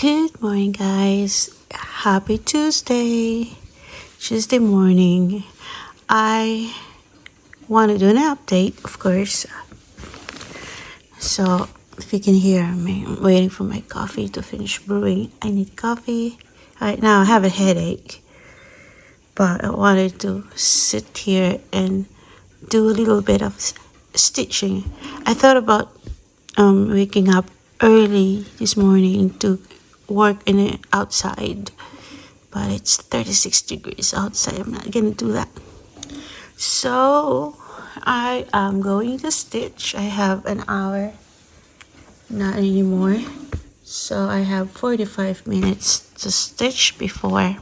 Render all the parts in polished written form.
Good morning, guys. Happy Tuesday. Tuesday morning. I want to do an update, of course. So, if you can hear me, I'm waiting for my coffee to finish brewing. I need coffee. Right now, I have a headache, but I wanted to sit here and do a little bit of stitching. I thought about waking up early this morning to work in it outside, but it's 36 degrees outside. I'm not gonna do that. So I am going to stitch. I have an hour, not anymore. So I have 45 minutes to stitch before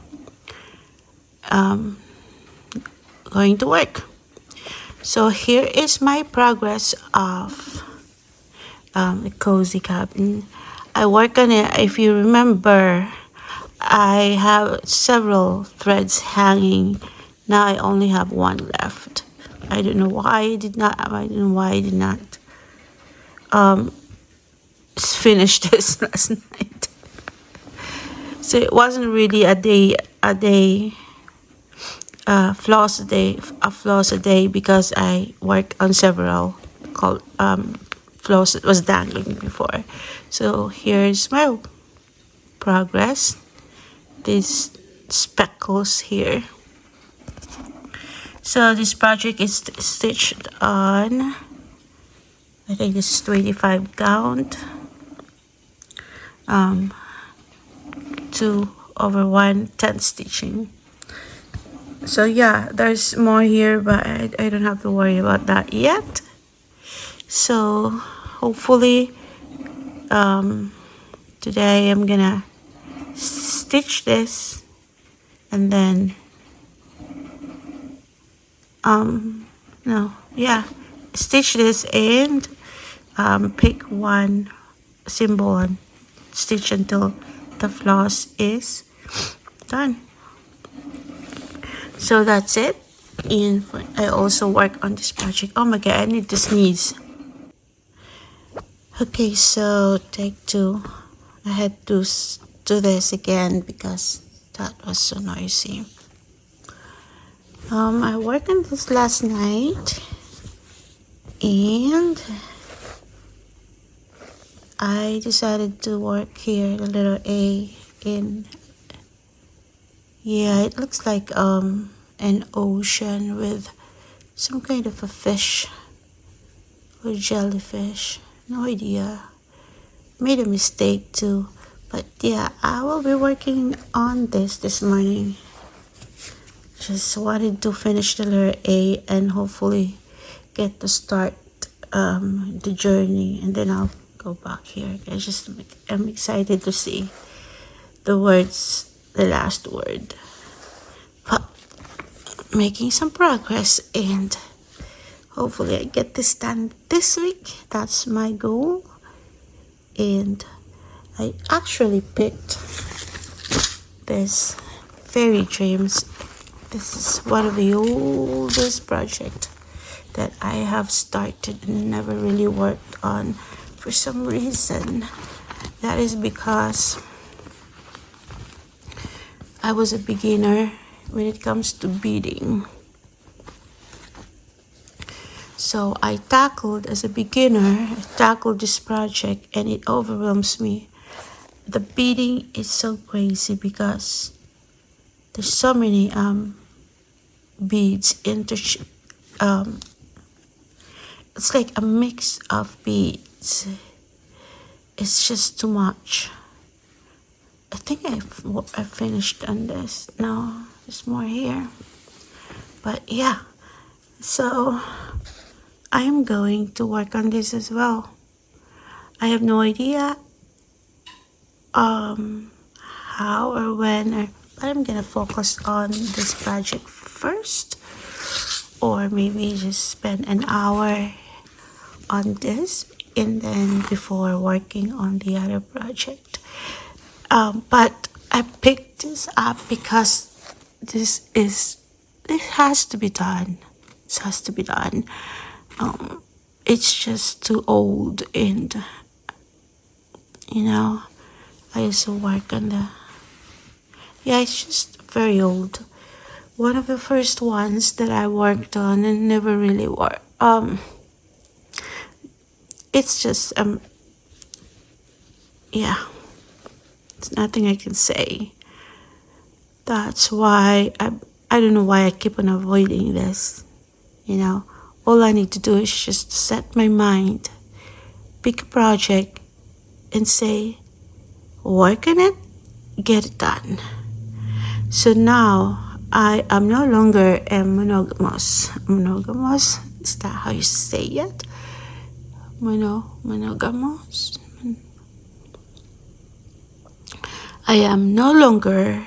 going to work. So here is my progress of the cozy cabin. I work on it. If you remember, I have several threads hanging. Now I only have one left. I don't know why I did not finish this last night. So it wasn't really a floss a day because I worked on several floss that was dangling before. So here's my progress. These speckles here. So this project is stitched on, I think this is 25 count, 2/1 stitching. So yeah, there's more here, but I don't have to worry about that yet. So hopefully today I'm gonna stitch this and then stitch this and pick one symbol and stitch until the floss is done. So that's it. And I also work on this project. Oh my god, I need to sneeze. Okay, so take 2. I had to do this again because that was so noisy. I worked on this last night and I decided to work here the letter A in, yeah, it looks like an ocean with some kind of a fish or jellyfish. No idea. Made a mistake too. But yeah, I will be working on this morning. Just wanted to finish the letter A and hopefully get to start the journey, and then I'll go back here. I'm excited to see the words, the last word. But making some progress, and hopefully I get this done this week. That's my goal. And I actually picked this Fairy Dreams. This is one of the oldest projects that I have started and never really worked on for some reason. That is because I was a beginner when it comes to beading. So I tackled this project and it overwhelms me. The beading is so crazy because there's so many beads it's like a mix of beads. It's just too much. I think I finished on this. No, there's more here. But yeah, so I'm going to work on this as well. I have no idea how or when, but I'm gonna focus on this project first, or maybe just spend an hour on this and then before working on the other project. But I picked this up because it has to be done. This has to be done. It's just too old, and I used to work on the, yeah, it's just very old. One of the first ones that I worked on and never really worked. It's just, yeah, it's nothing I can say. That's why I don't know why I keep on avoiding this. You know, all I need to do is just set my mind, pick a project, and say, work on it, get it done. So now I am no longer a monogamous. Monogamous? Is that how you say it? Monogamous? I am no longer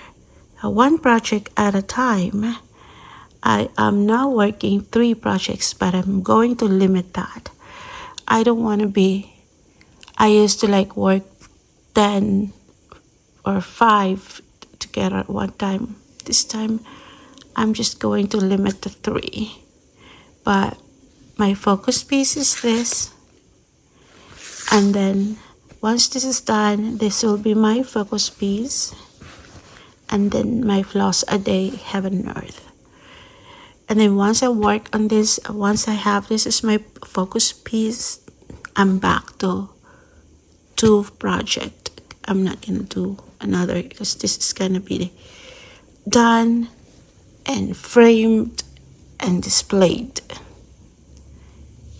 a one project at a time. I am now working 3 projects, but I'm going to limit that. I don't want to be, I used to like work 10 or 5 together at one time. This time, I'm just going to limit to 3. But my focus piece is this. And then once this is done, this will be my focus piece. And then my floss a day, heaven and earth. And then once I work on this, once I have this as my focus piece, I'm back to 2 project. I'm not gonna do another because this is gonna be done and framed and displayed.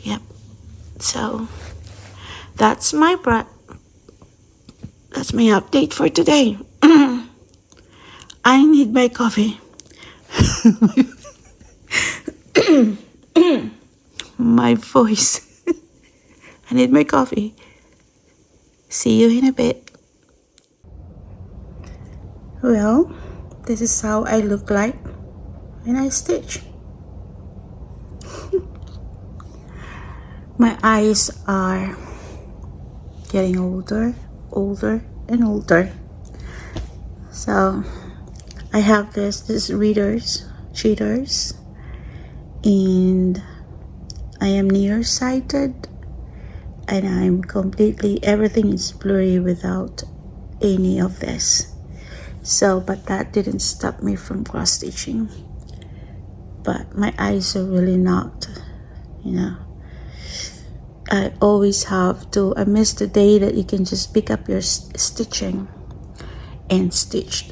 Yep. So that's my update for today. I need my coffee. My voice. I need my coffee. See you in a bit. Well, this is how I look like when I stitch. My eyes are getting older and older. So I have this readers, cheaters, and I am nearsighted, and I'm completely, everything is blurry without any of this. So, but that didn't stop me from cross stitching. But my eyes are really not, I always have to, I miss the day that you can just pick up your stitching and stitch,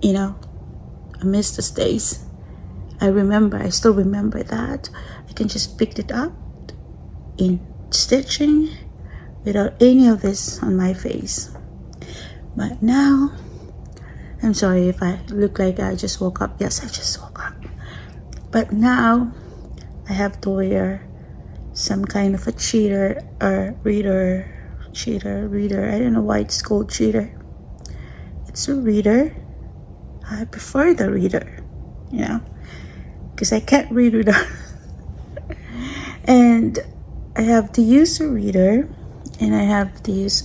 I miss those days. I still remember that. I can just pick it up in stitching without any of this on my face. But now, I'm sorry if I look like I just woke up. Yes, I just woke up. But now, I have to wear some kind of a cheater or reader. I don't know why it's called cheater. It's a reader. I prefer the reader, because I can't read without. And I have to use a reader, and I have to use,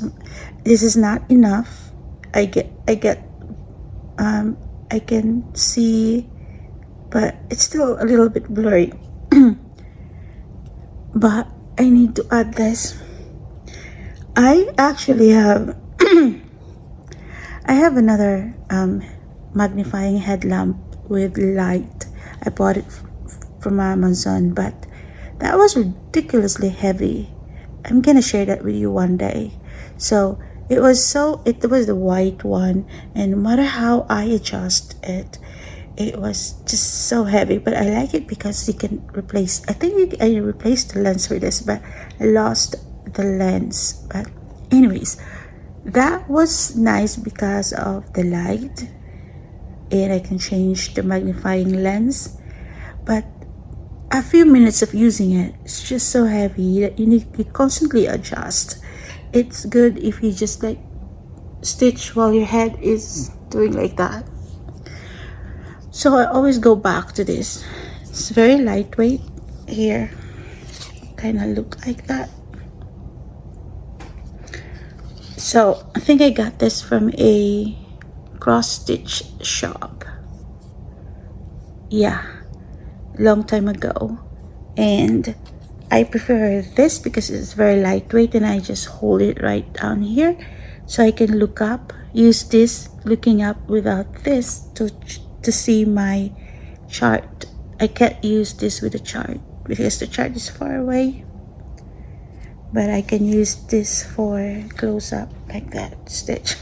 this is not enough. I can see, but it's still a little bit blurry. But I need to add this. I actually have I have another magnifying headlamp with light. I bought it from Amazon, but that was ridiculously heavy. I'm gonna share that with you one day. So it was the white one, and no matter how I adjust it, it was just so heavy. But I like it because you can replace, I think I replaced the lens for this, but I lost the lens. But anyways, that was nice because of the light, and I can change the magnifying lens. But a few minutes of using it, it's just so heavy that you constantly adjust. It's good if you just like stitch while your head is doing like that. So I always go back to this. It's very lightweight here, kind of look like that. So I think I got this from a cross stitch shop. Yeah, long time ago. And I prefer this because it's very lightweight, and I just hold it right down here so I can look up, use this looking up without this to see my chart. I can't use this with the chart because the chart is far away, but I can use this for close up like that stitch.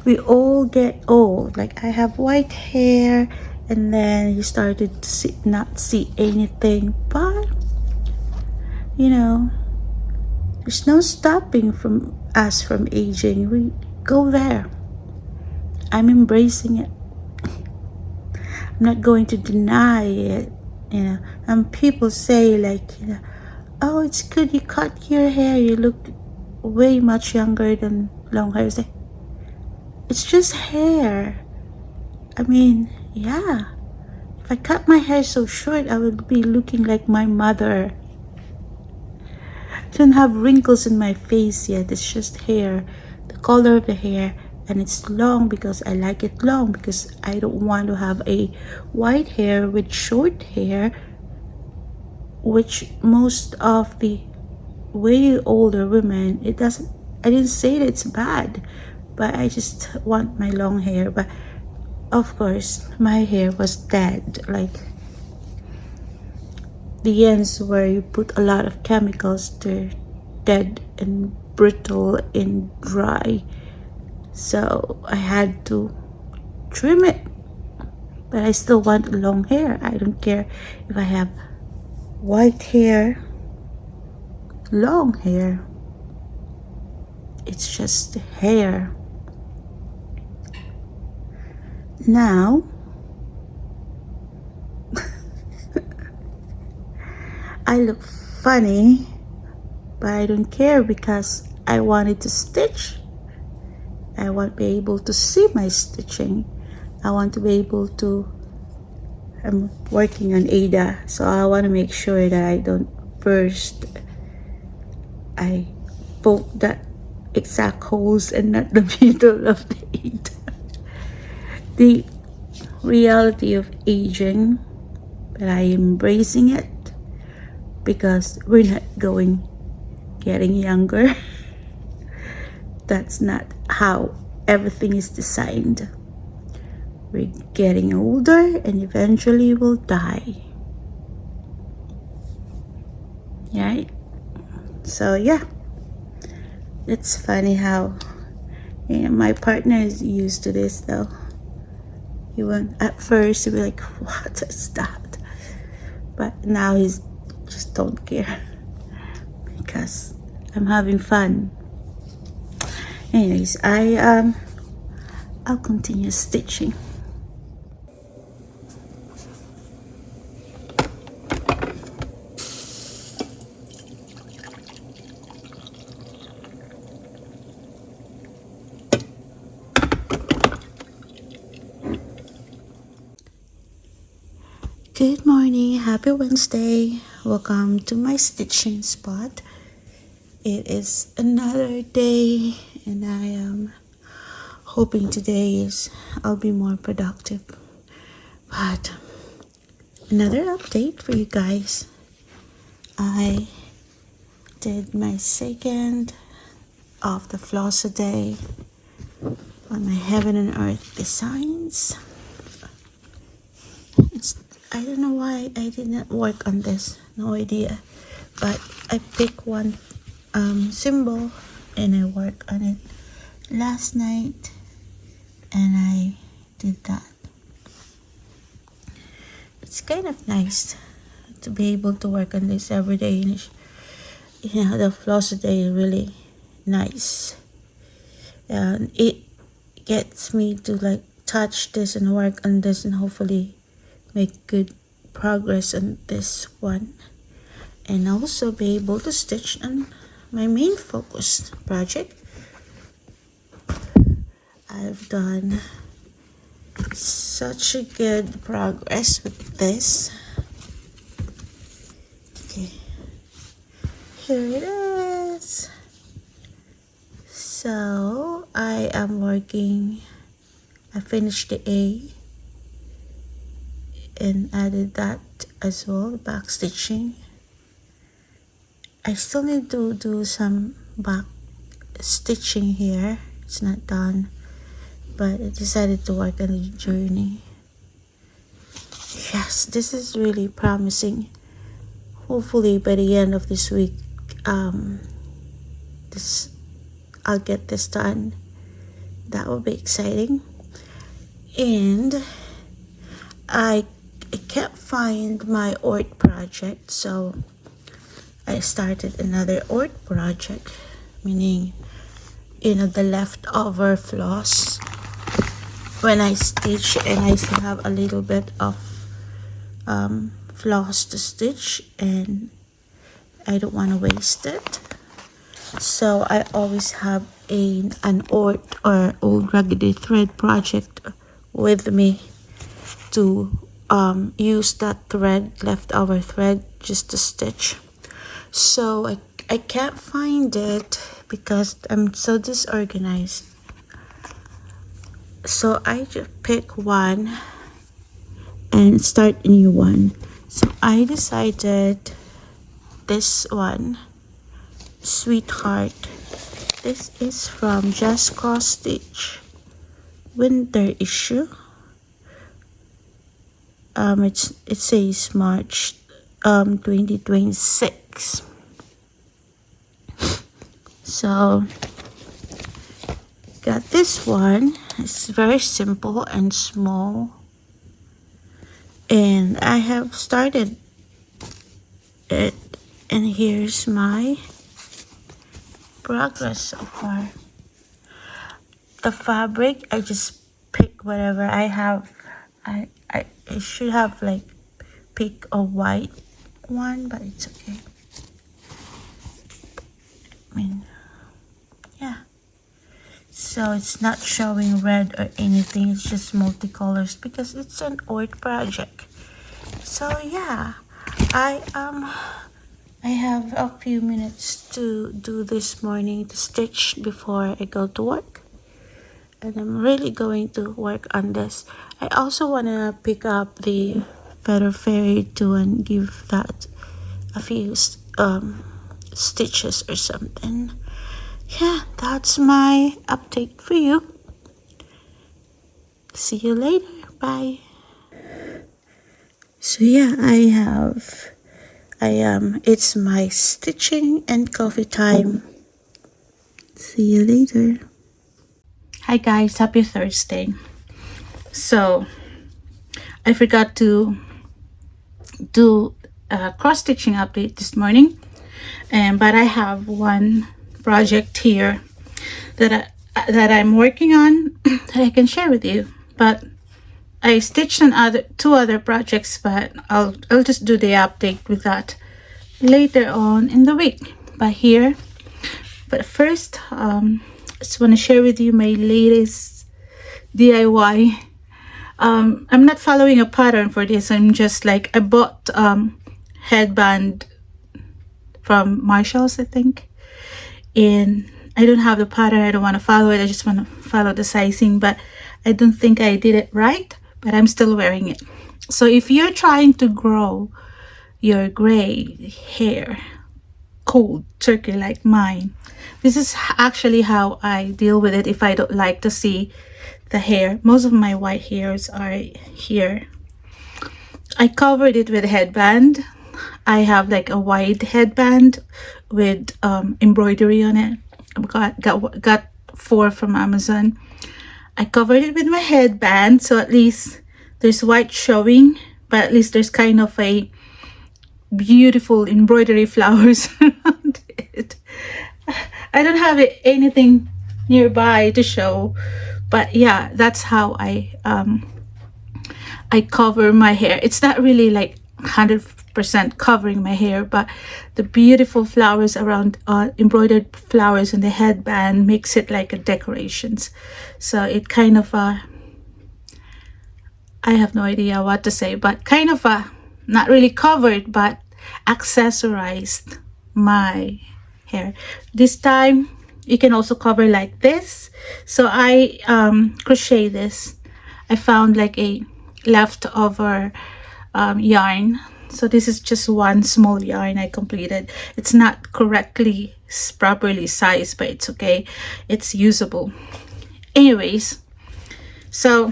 We all get old. Like, I have white hair, and then you started to not see anything, but you know, there's no stopping from us from aging. We go there. I'm embracing it. I'm not going to deny it, you know. And people say, like, you know, oh, it's good you cut your hair, you look way much younger than long hair. It's just hair. I mean, yeah, if I cut my hair so short, I would be looking like my mother. I don't have wrinkles in my face yet. It's just hair, the color of the hair, and it's long because I like it long, because I don't want to have a white hair with short hair, which most of the way older women, it doesn't, I didn't say that it's bad, but I just want my long hair. But of course my hair was dead, like the ends where you put a lot of chemicals, they're dead and brittle and dry, so I had to trim it. But I still want long hair. I don't care if I have white hair, long hair, it's just hair. Now I look funny, but I don't care because I wanted to stitch. I want to be able to see my stitching. I want to be able to, I'm working on Ada, so I want to make sure that I don't burst. I poke that exact holes and not the middle of the Ada. The reality of aging, but I am embracing it because we're not getting younger. That's not how everything is designed. We're getting older and eventually we'll die. Right? So yeah, it's funny how, you know, my partner is used to this though. He went at first to be like, what is that? But now he's just don't care because I'm having fun. Anyways, I'll continue stitching. Good morning, happy Wednesday. Welcome to my stitching spot. It is another day and I am hoping I'll be more productive. But another update for you guys. I did my second of the Floss a day on my heaven and earth designs. I don't know why I did not work on this, no idea, but I picked one symbol and I worked on it last night and I did that. It's kind of nice to be able to work on this every day. You know, the Floss a day is really nice, and it gets me to like touch this and work on this and hopefully make good progress on this one, and also be able to stitch on my main focus project. I've done such a good progress with this. Okay, here it is. So I am working, I finished the A and added that as well, back stitching. I still need to do some back stitching here. It's not done, but I decided to work on the journey. Yes, this is really promising. Hopefully by the end of this week, this I'll get this done. That will be exciting. And I can't find my art project, so I started another art project, meaning the leftover floss when I stitch, and I still have a little bit of floss to stitch, and I don't want to waste it. So I always have an art or old raggedy thread project with me to use that thread, leftover thread, just to stitch. So I can't find it because I'm so disorganized. So I just pick one and start a new one. So I decided this one, Sweetheart. This is from Just Cross Stitch winter issue. It says March 2026. So got this one. It's very simple and small, and I have started it, and here's my progress so far. The fabric, I just pick whatever I have. I should have like pick a white one, but it's okay. I mean, yeah. So it's not showing red or anything. It's just multicolors because it's an art project. So yeah, I have a few minutes to do this morning to stitch before I go to work, and I'm really going to work on this. I also want to pick up the Feather Fairy too and give that a few stitches or something. Yeah, that's my update for you. See you later. Bye. So yeah, it's my stitching and coffee time. See you later. Hi guys, happy Thursday. So I forgot to do a cross stitching update this morning, but I have one project here that I'm working on that I can share with you. But I stitched on two other projects, but I'll just do the update with that later on in the week. But first, I just want to share with you my latest DIY. I'm not following a pattern for this. I'm just like, I bought headband from Marshall's, I think, and I don't have the pattern. I don't want to follow it. I just want to follow the sizing, but I don't think I did it right, but I'm still wearing it. So if you're trying to grow your gray hair cold turkey like mine, this is actually how I deal with it if I don't like to see the hair. Most of my white hairs are here. I covered it with a headband. I have like a white headband with embroidery on it. I got 4 from Amazon. I covered it with my headband, so at least there's white showing, but at least there's kind of a beautiful embroidery flowers around it. I don't have anything nearby to show, but yeah, that's how I cover my hair. It's not really like 100% covering my hair, but the beautiful flowers around, embroidered flowers in the headband makes it like a decorations. So it kind of I have no idea what to say, but kind of not really covered, but accessorized my hair. This time you can also cover like this. So I crochet this. I found like a leftover yarn So this is just one small yarn I completed. It's not correctly properly sized, but it's okay, it's usable. Anyways, so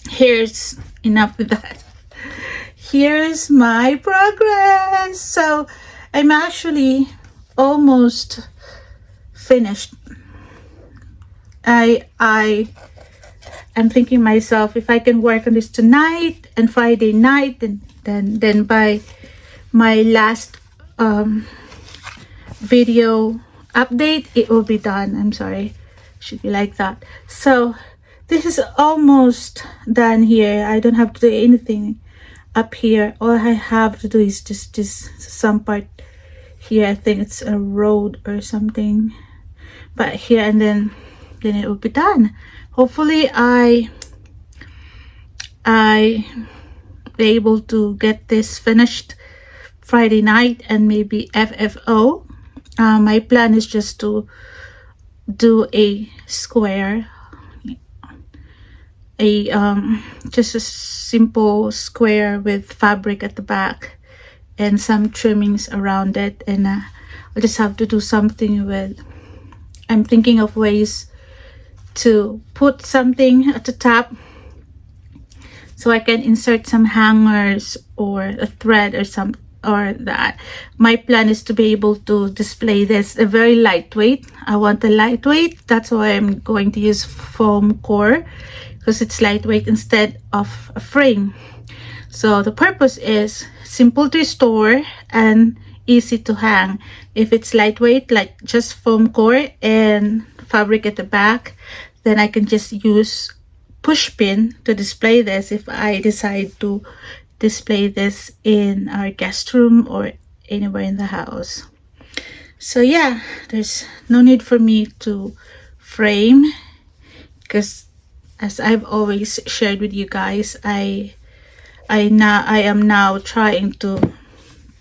here's enough with that. Here's my progress. So I'm actually almost finished. I'm thinking myself, if I can work on this tonight and Friday night, and then by my last video update, it will be done. I'm sorry, should be like that. So this is almost done here. I don't have to do anything up here. All I have to do is just some part here. I think it's a road or something, but here, and then it will be done. Hopefully I be able to get this finished Friday night and maybe FFO. My plan is just to do a square, just a simple square with fabric at the back and some trimmings around it, and I'll just have to do something with, I'm thinking of ways to put something at the top so I can insert some hangers or a thread or that. My plan is to be able to display this a very lightweight. I want a lightweight. That's why I'm going to use foam core, because it's lightweight instead of a frame. So the purpose is simple to store and easy to hang. If it's lightweight, like just foam core and fabric at the back, then I can just use push pin to display this if I decide to display this in our guest room or anywhere in the house. So yeah, there's no need for me to frame, because as I've always shared with you guys, I am now trying to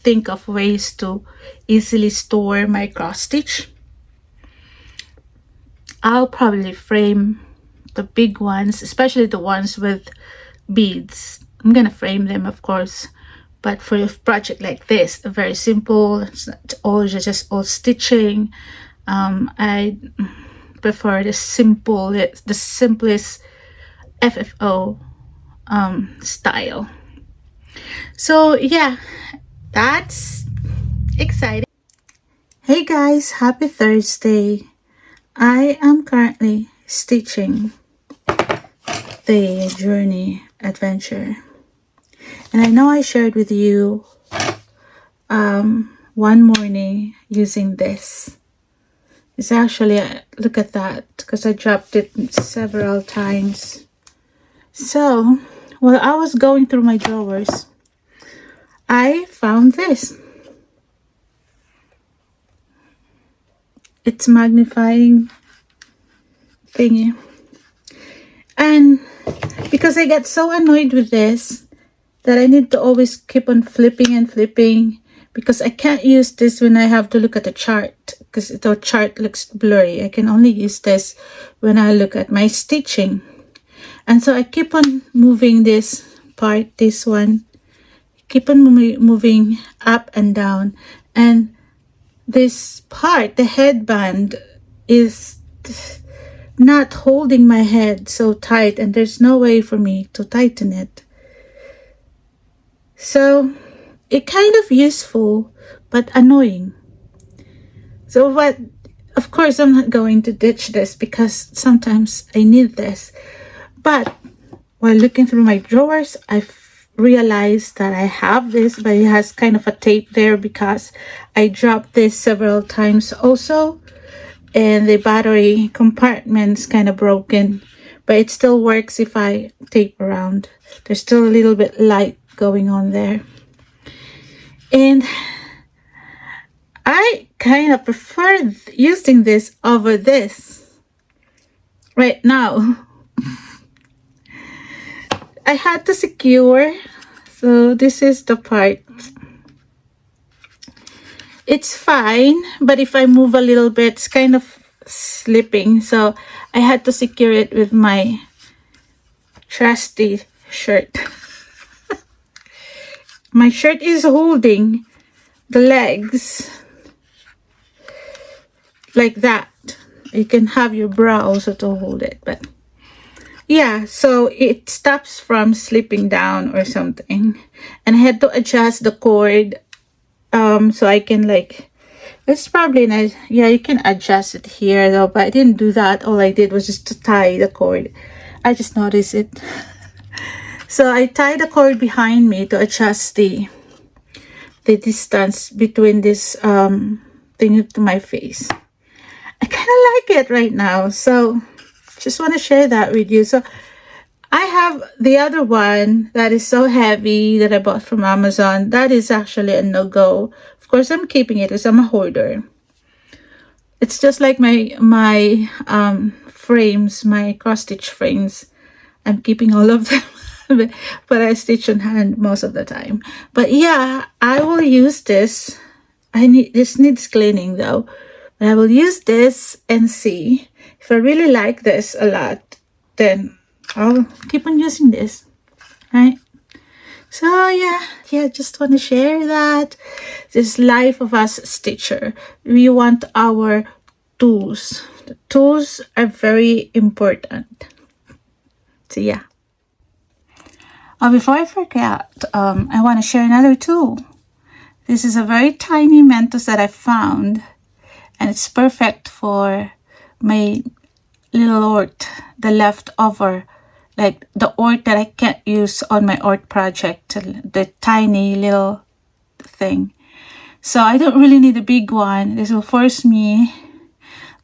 think of ways to easily store my cross stitch. I'll probably frame the big ones, especially the ones with beads. I'm gonna frame them, of course, but for a project like this, very simple, it's not all just all stitching, I prefer the simplest FFO style. So yeah, that's exciting. Hey guys, happy Thursday. I am currently stitching the journey adventure, and I know I shared with you one morning using this. It's actually, look at that, because I dropped it several times. So while I was going through my drawers, I found this. It's magnifying thingy, and because I get so annoyed with this that I need to always keep on flipping and flipping, because I can't use this when I have to look at the chart, because the chart looks blurry. I can only use this when I look at my stitching. And so I keep on moving this part, this one, keep on moving up and down, and this part, the headband, is not holding my head so tight, and there's no way for me to tighten it. So it kind of useful but annoying. So what, of course I'm not going to ditch this, because sometimes I need this. But while looking through my drawers, I've realized that I have this, but it has kind of a tape there because I dropped this several times also, and the battery compartment's kind of broken, but it still works if I tape around. There's still a little bit light going on there, and I kind of prefer using this over this right now. I had to secure, so this is the part. It's fine, but if I move a little bit, it's kind of slipping, so I had to secure it with my trusty shirt. my shirt is holding the legs like that. You can have your bra also to hold it, but yeah, so it stops from slipping down or something. And I had to adjust the cord so I can like, it's probably nice. Yeah, you can adjust it here though, but I didn't do that. All I did was just to tie the cord. I just noticed it. So I tied the cord behind me to adjust the distance between this thing to my face. I kind of like it right now, so just want to share that with you. So I have the other one that is so heavy that I bought from Amazon. That is actually a no-go. Of course, I'm keeping it because I'm a hoarder. It's just like my frames, my cross-stitch frames. I'm keeping all of them, but I stitch on hand most of the time. But yeah, I will use this. This needs cleaning though. But I will use this and see if I really like this a lot. Then I'll keep on using this, right? So yeah, just want to share that. This life of us stitcher. We want our tools. The tools are very important. So yeah. Before I forget, I want to share another tool. This is a very tiny Mentos that I found, and it's perfect for my little ort, the leftover, like the ort that I can't use on my ort project, the tiny little thing. So I don't really need a big one. This will force me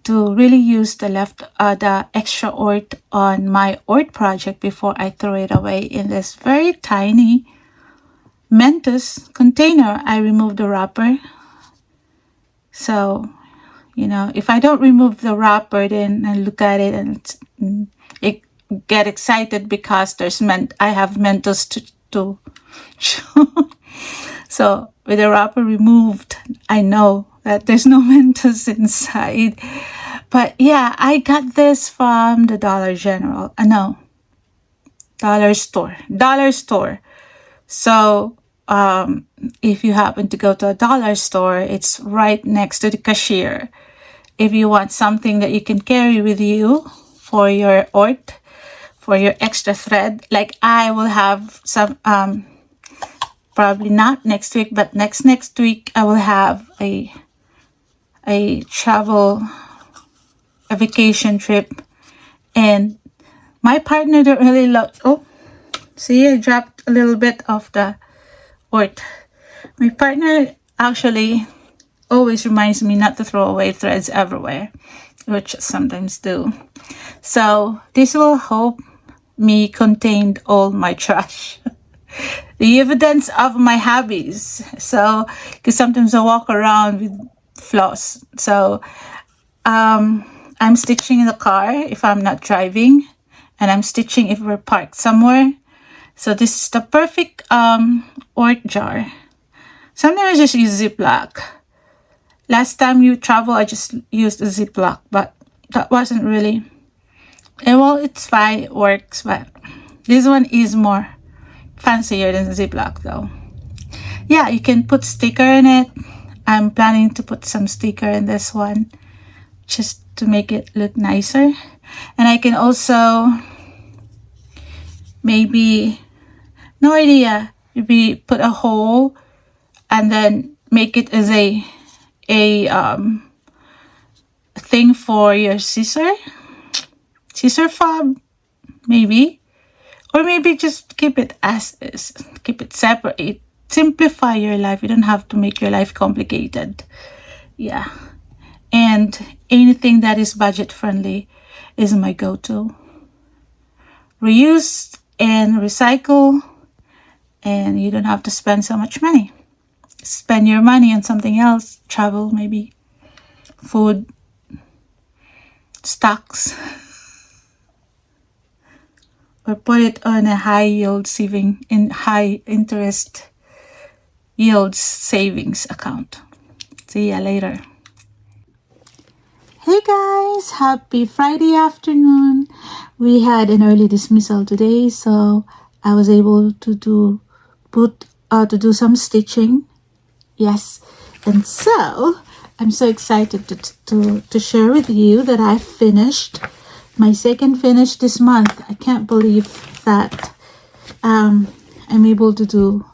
to really use the extra ort on my ort project before I throw it away in this very tiny Mentos container. I remove the wrapper. So, you know, if I don't remove the wrapper, then I look at it and it get excited because I have Mentos to chew. So with the wrapper removed, I know that there's no Mentos inside. But yeah, I got this from the Dollar Store. So if you happen to go to a dollar store, it's right next to the cashier. If you want something that you can carry with you for your ort, for your extra thread, like I will have some, probably not next week, but next week I will have a vacation trip, and my partner don't really love. Oh, see, I dropped a little bit of the ort. My partner actually always reminds me not to throw away threads everywhere, which I sometimes do. So this will help me contain all my trash. The evidence of my hobbies. So, because sometimes I walk around with floss. So, I'm stitching in the car if I'm not driving, and I'm stitching if we're parked somewhere. So this is the perfect ort jar. Sometimes I just use Ziploc. Last time you travel, I just used a Ziploc, but that wasn't really. And well, it's fine, it works, but this one is more fancier than Ziploc though. Yeah, you can put sticker in it. I'm planning to put some sticker in this one just to make it look nicer. And I can also maybe, no idea, maybe put a hole and then make it as a thing for your scissor fob, maybe. Or maybe just keep it as is, keep it separate. Simplify your life. You don't have to make your life complicated. Yeah. And anything that is budget friendly is my go-to. Reuse and recycle, and you don't have to spend so much money. Spend your money on something else. Travel, maybe. Food. Stocks. Or put it on a high yield saving, in high interest yields savings account. See ya later. Hey guys, happy Friday afternoon. We had an early dismissal today, so I was able to put to do some stitching. Yes, and so I'm so excited to share with you that I finished my second finish this month. I can't believe that I'm able to do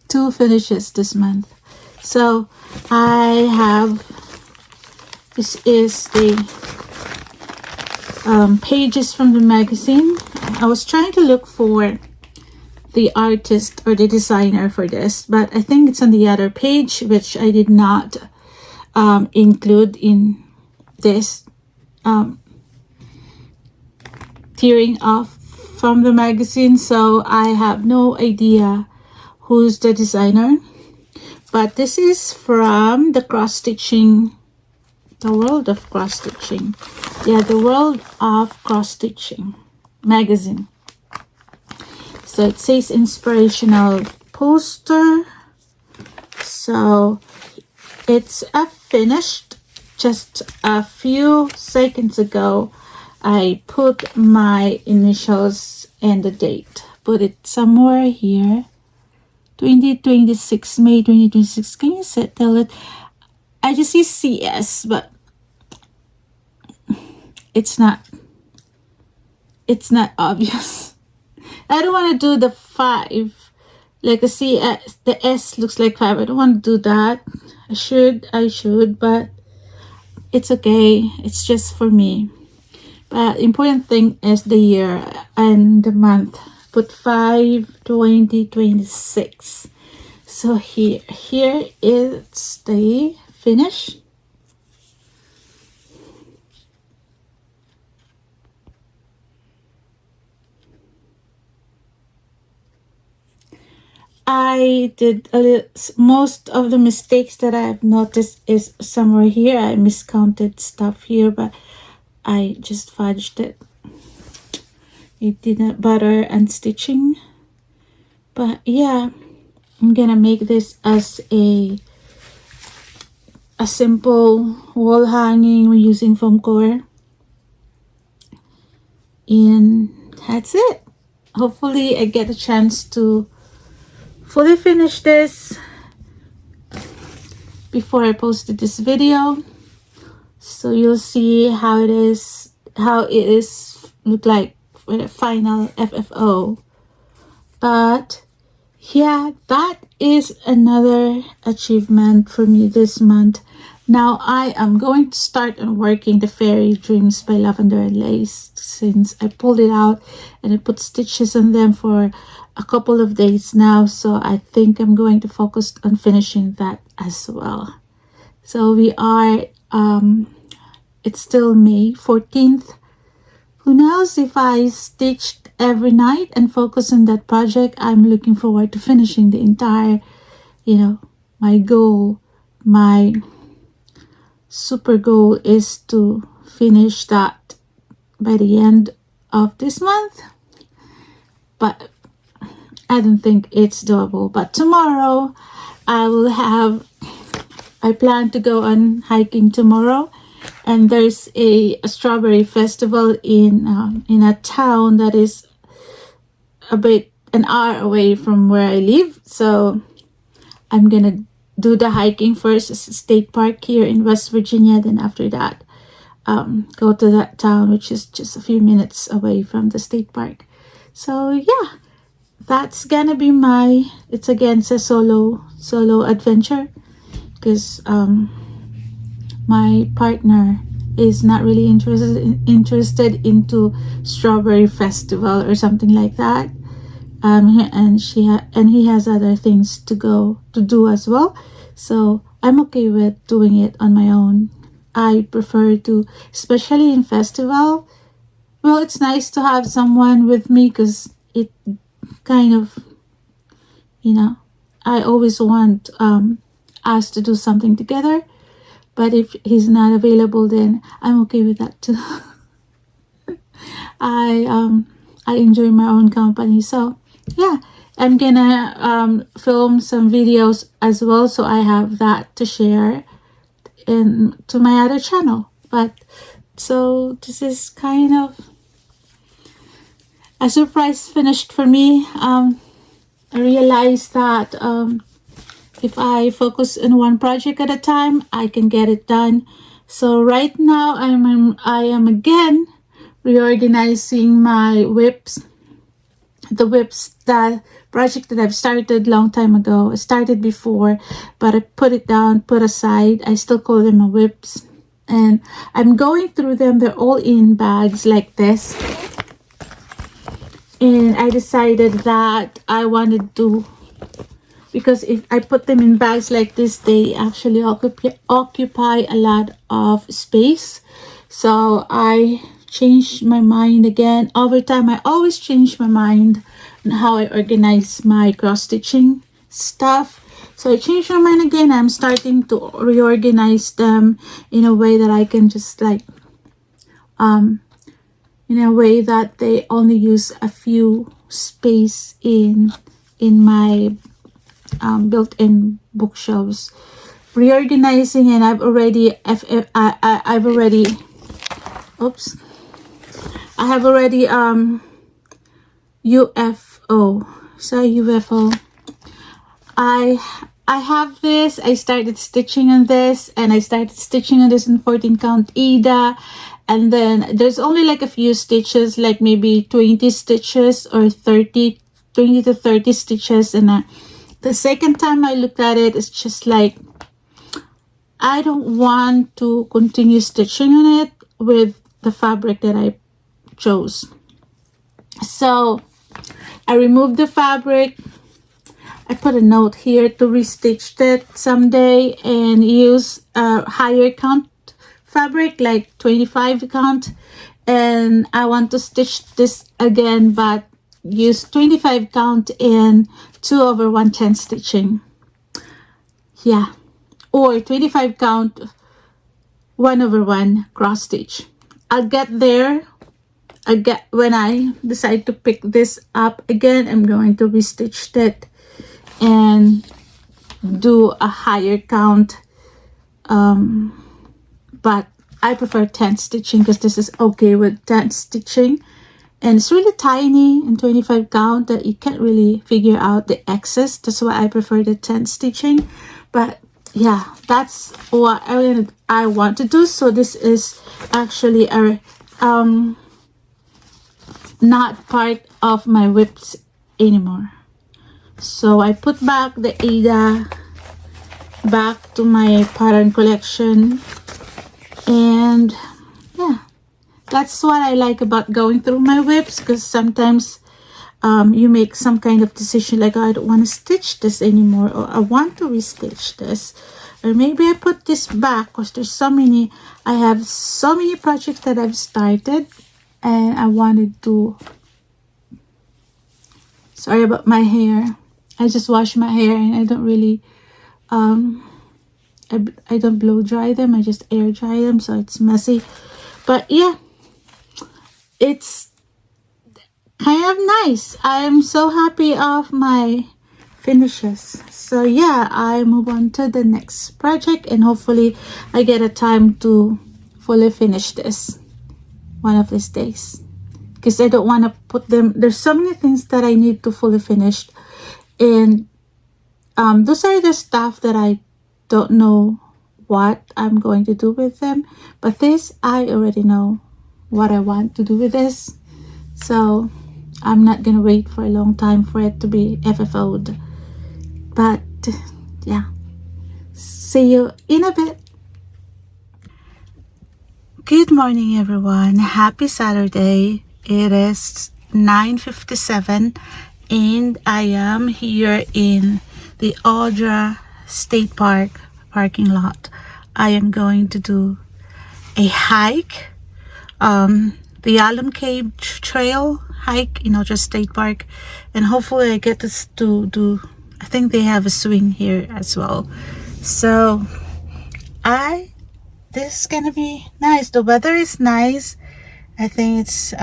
2 finishes this month. So I have, this is the pages from the magazine. I was trying to look for the artist or the designer for this, but I think it's on the other page, which I did not include in this tearing off from the magazine, so I have no idea who's the designer. But this is from the cross-stitching, the World of Cross-Stitching. Yeah, the World of Cross-Stitching magazine. So it says inspirational poster. So it's a finished. Just a few seconds ago, I put my initials and the date. Put it somewhere here. 2026, May 2026. Can you tell it? I just see CS, but it's not obvious. I don't want to do the 5. Like a C, the S looks like 5. I don't want to do that. I should, but it's okay. It's just for me. But important thing is the year and the month. Put 5/2026. So here is the finish. I did most of the mistakes that I've noticed is somewhere here. I miscounted stuff here, but I just fudged it. It didn't bother unstitching. But yeah, I'm gonna make this as a simple wall hanging using foam core. And that's it. Hopefully I get a chance to fully finish this before I posted this video, so you'll see how it is look like for the final FFO. But yeah, that is another achievement for me this month. Now I am going to start on working the Fairy Dreams by Lavender and Lace, since I pulled it out and I put stitches on them for a couple of days now. So I think I'm going to focus on finishing that as well. So we are, it's still May 14th. Who knows if I stitched every night and focus on that project. I'm looking forward to finishing the entire, my goal, my super goal is to finish that by the end of this month. But I don't think it's doable. But tomorrow I plan to go on hiking tomorrow, and there's a strawberry festival in a town that is about an hour away from where I live. So I'm gonna do the hiking first. It's a state park here in West Virginia. Then after that, go to that town, which is just a few minutes away from the state park. So yeah, that's gonna be it's a solo adventure, because my partner is not really interested into strawberry festival or something like that. And he has other things to do as well. So I'm okay with doing it on my own. I prefer to, especially in festival. Well, it's nice to have someone with me, because it kind of, I always want us to do something together. But if he's not available, then I'm okay with that too. I enjoy my own company. So yeah, I'm gonna film some videos as well, so I have that to share to my other channel. But so this is kind of a surprise finished for me. I realized that if I focus on one project at a time, I can get it done. So right now I am again reorganizing my whips. The whips, that project that I've started long time ago. I started before, but I put it down, put aside. I still call them my whips. And I'm going through them. They're all in bags like this. And I decided that I wanted to, because if I put them in bags like this, they actually occupy a lot of space. So I changed my mind again. Over time, I always change my mind on how I organize my cross stitching stuff. So I changed my mind again. I'm starting to reorganize them in a way that I can just like in a way that they only use a few space in my built-in bookshelves. Reorganizing, and I've already oops, I have already UFO. So UFO. I have this. I started stitching on this, and I started stitching on this in 14 count Ida, and then there's only like a few stitches, like maybe 20 stitches or 20 to 30 stitches, and the second time I looked at it, it's just like I don't want to continue stitching on it with the fabric that I chose. So I removed the fabric. I put a note here to restitch it someday and use a higher count fabric, like 25 count. And I want to stitch this again, but use 25 count in 2/110 stitching. Yeah. Or 25 count 1/1 cross stitch. I'll get there. When I decide to pick this up again, I'm going to restitch it and do a higher count, but I prefer 10 stitching because this is okay with 10 stitching, and it's really tiny in 25 count that you can't really figure out the excess. That's why I prefer the 10 stitching. But yeah, that's what I want to do. So this is actually a not part of my whips anymore. So I put back the Ada back to my pattern collection, and yeah, that's what I like about going through my whips, because sometimes you make some kind of decision like, I don't want to stitch this anymore, or I want to restitch this, or maybe I put this back because there's so many, I have so many projects that I've started and I wanted to, sorry about my hair, I just wash my hair and I don't really I don't blow dry them, I just air dry them, so it's messy. But yeah, it's kind of nice. I'm so happy of my finishes. So yeah, I move on to the next project, and hopefully I get a time to fully finish this one of these days, because I don't want to put them, there's so many things that I need to fully finish, and those are the stuff that I don't know what I'm going to do with them. But this, I already know what I want to do with this, so I'm not gonna wait for a long time for it to be FFO'd. But yeah, see you in a bit. Good morning, everyone. Happy Saturday. It is 9:57 and I am here in the Audra State Park parking lot. I am going to do a hike, the Alum Cave Trail hike in Audra State Park, and hopefully I get to do, I think they have a swing here as well. So this is gonna be nice. The weather is nice. I think it's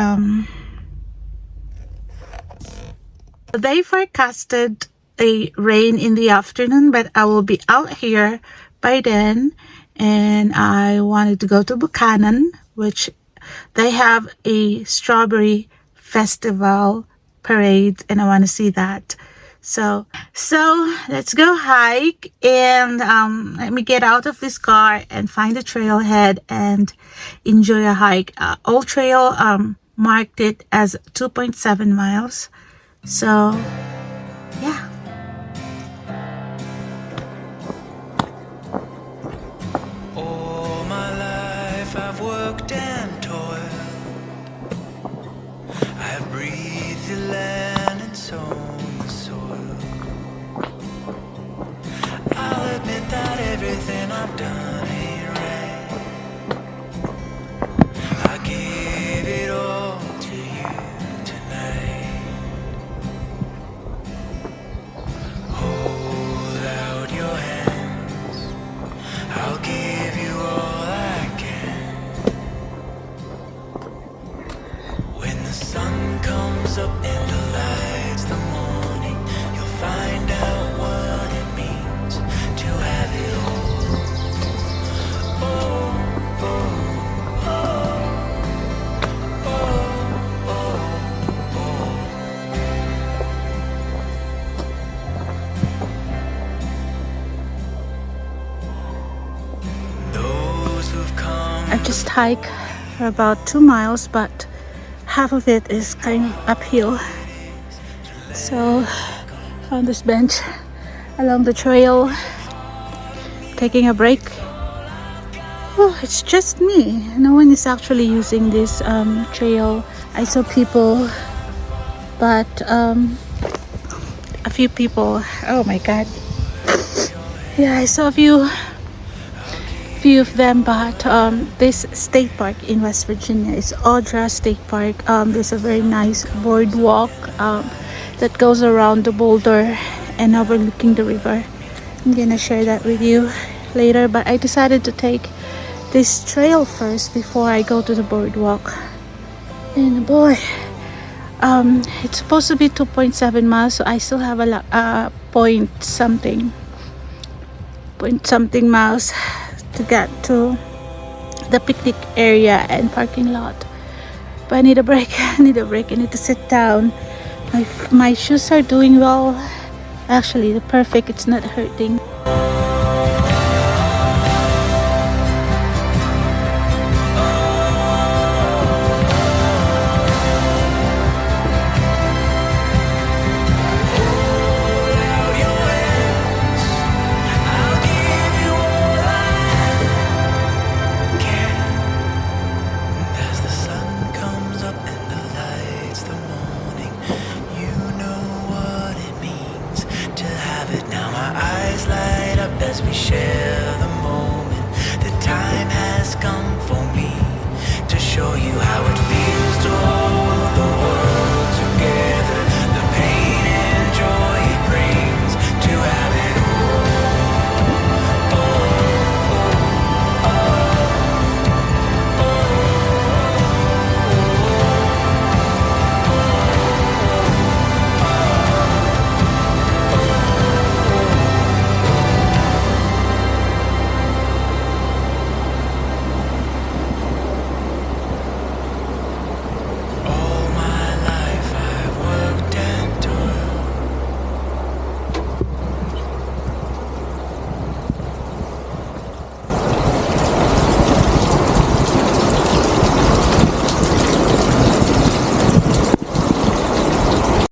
they forecasted a rain in the afternoon, but I will be out here by then, and I wanted to go to Buchanan, which they have a strawberry festival parade, and I want to see that. So let's go hike, and let me get out of this car and find the trailhead and enjoy a hike. Old Trail marked it as 2.7 miles. So yeah. All my life I've worked and toiled. I've breathed the land and sown the soil. I'll admit that everything I've done ain't right. I gave it all to you tonight. Hold out your hands, I'll give you all I can. When the sun comes up and lights the morning, you'll find out what it means to have it all. Oh, oh, oh, oh, oh, oh. Those who've come I just hiked for about 2 miles, but half of it is kind of uphill. So found this bench along the trail, taking a break. Oh, it's just me. No one is actually using this trail. I saw people, but a few people. Oh my god. Yeah, I saw a few of them, but this state park in West Virginia is Audra State Park. There's a very nice boardwalk that goes around the boulder and overlooking the river. I'm gonna share that with you later, but I decided to take this trail first before I go to the boardwalk. And boy, it's supposed to be 2.7 miles, so I still have a point something miles to get to the picnic area and parking lot. But I need a break. I need to sit down. My shoes are doing well. Actually, the perfect. It's not hurting.